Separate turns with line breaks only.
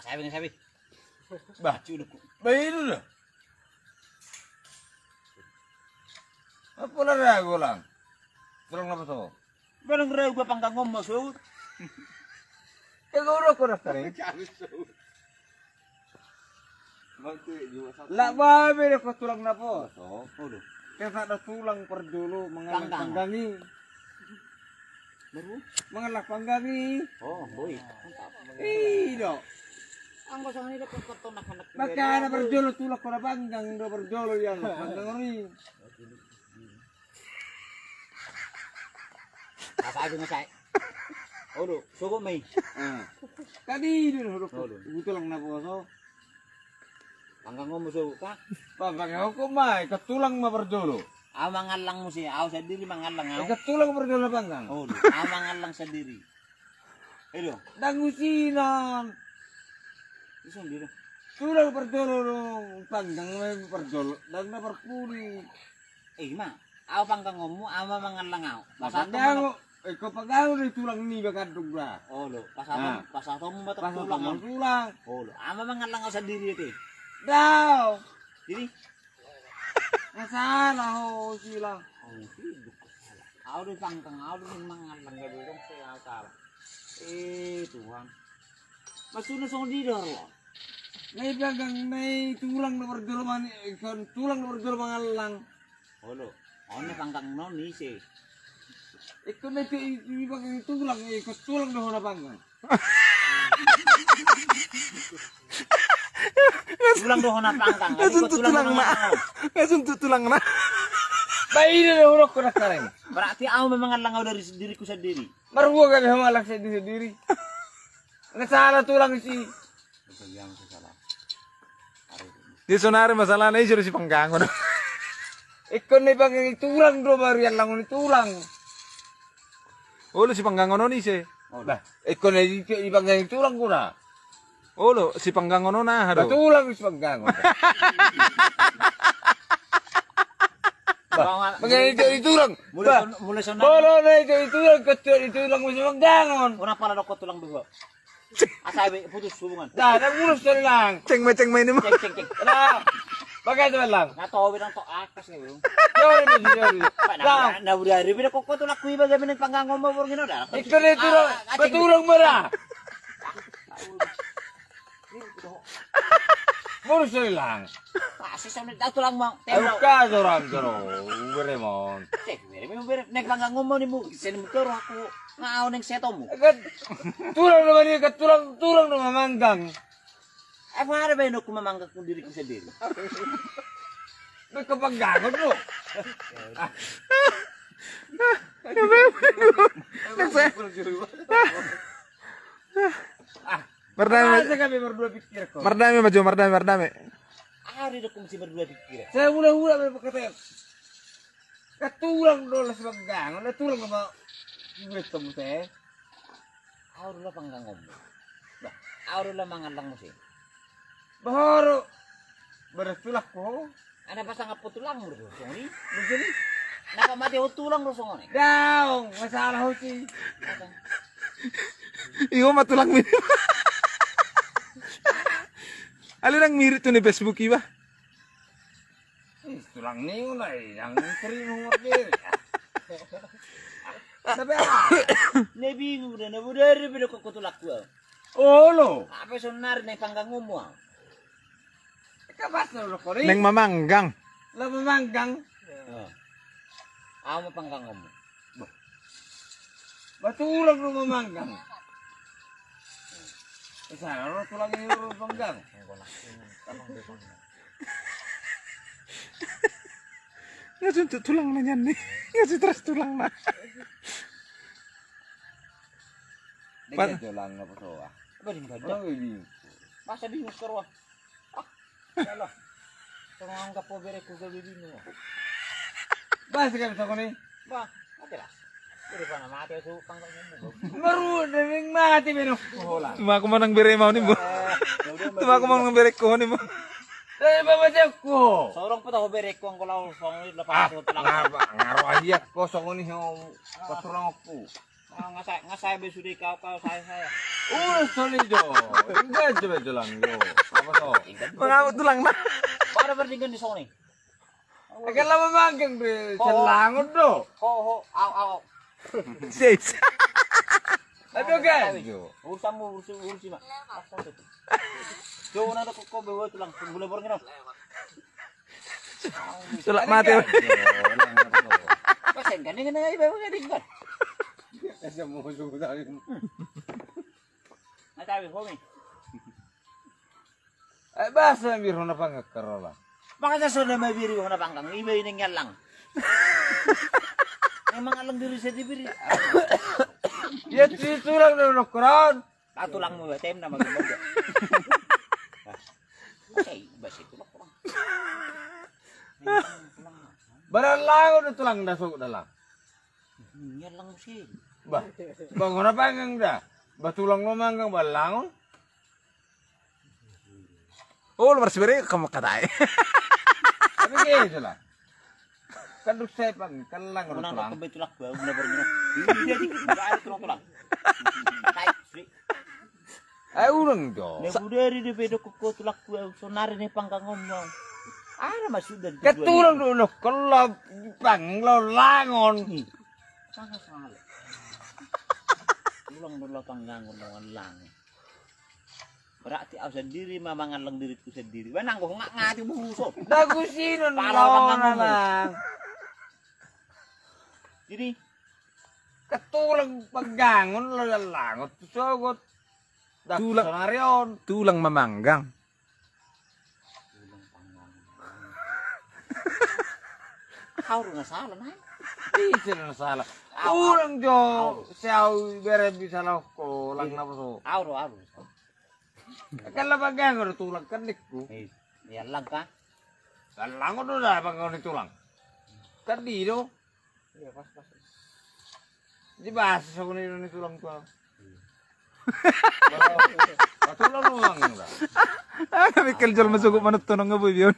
Sabi.
Bah,
Cuduk.
bayi dah. Apa lah ragu lang? Tulang apa tu?
Barang raw gua pangkang ngomong so.
Kagak ko na kare. Lah babe ko tulang na po.
Oh, udah.
Kaya ada tulang per dulu mengalah
Panggang.
panggangi.
Baru.
Mengalah panggangi.
Oh, boy. Mantap.
Iyo.
Ang gusto nila kung anak.
Maka na per dulu tulak ko na panggang do per dulu yan. Panggang rin.
Sabi nga say. Udah, sugo may.
Tadi dulu huruf ko. Tulang na po so.
Pangkang ngomong so ka.
Panggang ko may katulang ma per dulu.
Amangalang mo siya. Aw sa diri mangalang aw.
Katulang per dulu panggang.
Oh, amangalang sa diri. Edo,
Dangusinan.
isun diri.
Tulang per dulu panggang may per dulu. Dan na per puli.
Ma, aw pangkang ngomong, aw mangalang aw.
Pasatong ikaw pag-aw na tulang ni bakadog ba?
Oh, lo, pasatong mo matok
Pasatong
tulang.
ang tulang.
Oh, lo, ama mangalang aw sa diri ito.
Daw!
Diri.
Nasala ho sila.
Oh, hidup ko sala. Aw di pangkang, aw di mangalang ga dulong sa tala. Tuhan. Masunod sa diri ro.
May bagang may tulang na berdolo man ikon tulang na berdolo mangalang.
Oh, lo, ano pangkang no ni si.
Ikon na bagang tulang ikon tulang na ho na panggang.
Tulang doon na pangkang.
Ngasun tulang na.
Bayi na hurok ko na kareng.
Berarti aw mangalang aw dari diriku sa diri.
Maruwa ka na humalak sa diri. Nasala tulang si.
Sabihan ko sa sala.
Di sonare masalah na isyo si panggango na.
Ikon na bagang tulang do marian lang ni tulang.
Olo si panggango no ni si.
Bah, ikon na bagang tulang ko na.
Olo si panggango no na hado.
Tulang is paggangon. Mga itulang.
Mula sa
Bolo na itulang. Itulang mo sa paggangon.
Una pala ko tulang dugo. Asabi putus hubungan.
Nagulos na lang.
Ceng-ceng ni mo.
Ceng.
Ala, bagay naman lang.
Natawid ang to akas ngayon.
Yori mo yori.
Na udah ribi ko tulak kuwi ba gabi ng panggango mo bor gino da.
Ikaw na itulang. Patulong mo na. Mulos na lang.
Kasi sa mga tulang mo.
Ayaw ka, dorang. Beremon.
Nek panggango mo ni mo. Sen mo karo ako. Ngaaw ng seto mo.
Tulang naman yun. Tulang na mamanggang.
Ay, para ba yun ako mamanggang kung diri ko sa diri?
May kapaggangon mo.
Mardami
Asa kami berdua pikir ko.
mardami maju mardami.
Ari do kung si berdua pikir.
Saya hula-hula may pagkataya. Katulang doon sa paggangon. Natulang ka ba? Gusto mo tayo?
Auro la panggango mo. Auro la mangalang mo si.
Baharo. Beratulak ko.
Ana basta nga putulang mo do soni. Begini. Nakamati ho tulang do soni.
Daw. Masalah ho si.
Iyo matulang mi. Alin ang mirit to ni Facebook iba?
Tulang niyo na eh. Ang kering mo order. Sabi
Nebingung na budari bilo ko kutulak ko.
Olo.
Apa sonar na panggango mo.
Kabas na ulo ko rin.
Neng mamanggang.
Lamamanggang.
Amo panggango mo.
Batulang na mamanggang. Sana ro tulang niyo panggang.
Ngasun tulang na yan ni. Ngasun terus tulang na.
Dikit tulang na po so ah.
Ba din ba?
Ano ibig?
Masa bingung karo. Salah. Tengah ka po bere ko sa bibino.
Basta kami sa kunin.
Ba, atira. Pero pa na mati so panggango mo.
Maru daming mati meno. Hola.
Tuma ko man ang bere mo ni mo. Tuma ko man ang bere ko ni mo.
Dahil ba ko?
Sorong pa to bere ko ang kulaw song la pa to lang.
Ngaro ahiyak ko sa kunin yung paturang ako.
Ngasay besudah kau saya.
Udah sorry Jo. Enggak coba tulang Jo. Apa toh?
Mengamuk tulang na.
Para berdingin di sini.
Akan lama magang be celangon do.
Ho, au.
Sis.
Aduh guys Jo.
Ursamu ursi mak. Jo na ko bawa tulang bulan baru ngino.
Tulak mati.
Pasen kan ini ngai bawa gading kan.
Kasi mo sugo tayo.
Natawi homi.
Ay basa biro na pangakarola.
Makanya sudah may biri ko na pangkang iba ini nyalang. Emang alang diri sa dibiri.
Ya tulang na nokron.
Patulang mo ba tem na magbaga. Okay, basi tulak ko lang.
Baralangon na tulang na sugo na lang.
Nyalang mo siya.
Ba, bangun na panggang da. Batulang mo manggang balangon.
Oh, lu bersiberi kamu katai.
Tapi kayak itu lah. Kan duk saya pang kalang
Unang
tulang.
nakabay tulak ba? Una ba rin? Hindi dikit ba ay tulang. Type sweet.
Ay urang jo.
Ne budari de bedo ko tulak ba so nari ne pangkang ngomong. Ara masudan
Ketulang dulu kalau pang lo langon.
sangat salah. Tulang dulu panggang ngomong lang. Berarti aku sendiri mamangan lang diriku sendiri. Wanang ko ngati busok.
Dagusinon
Para
lo
orang
na
ngomong.
lang.
Jadi
Ketulang paggangon lo langot. Sugot.
Tulang.
Daksanaryon.
Tulang memanggang.
kau na salah na.
Di sila salah. Urang jo. Siyaw bere bisa lo ko lang na so.
Auro.
Akala paggangon tulang kanik ko.
Yan lang ka.
Langon do na paggangon tulang. Kadi do.
Iya, pas.
Di ba sa kuno ni tulang ko. Tulang mo lang.
Ah, kami kaljal masugok manut tunong nga yun.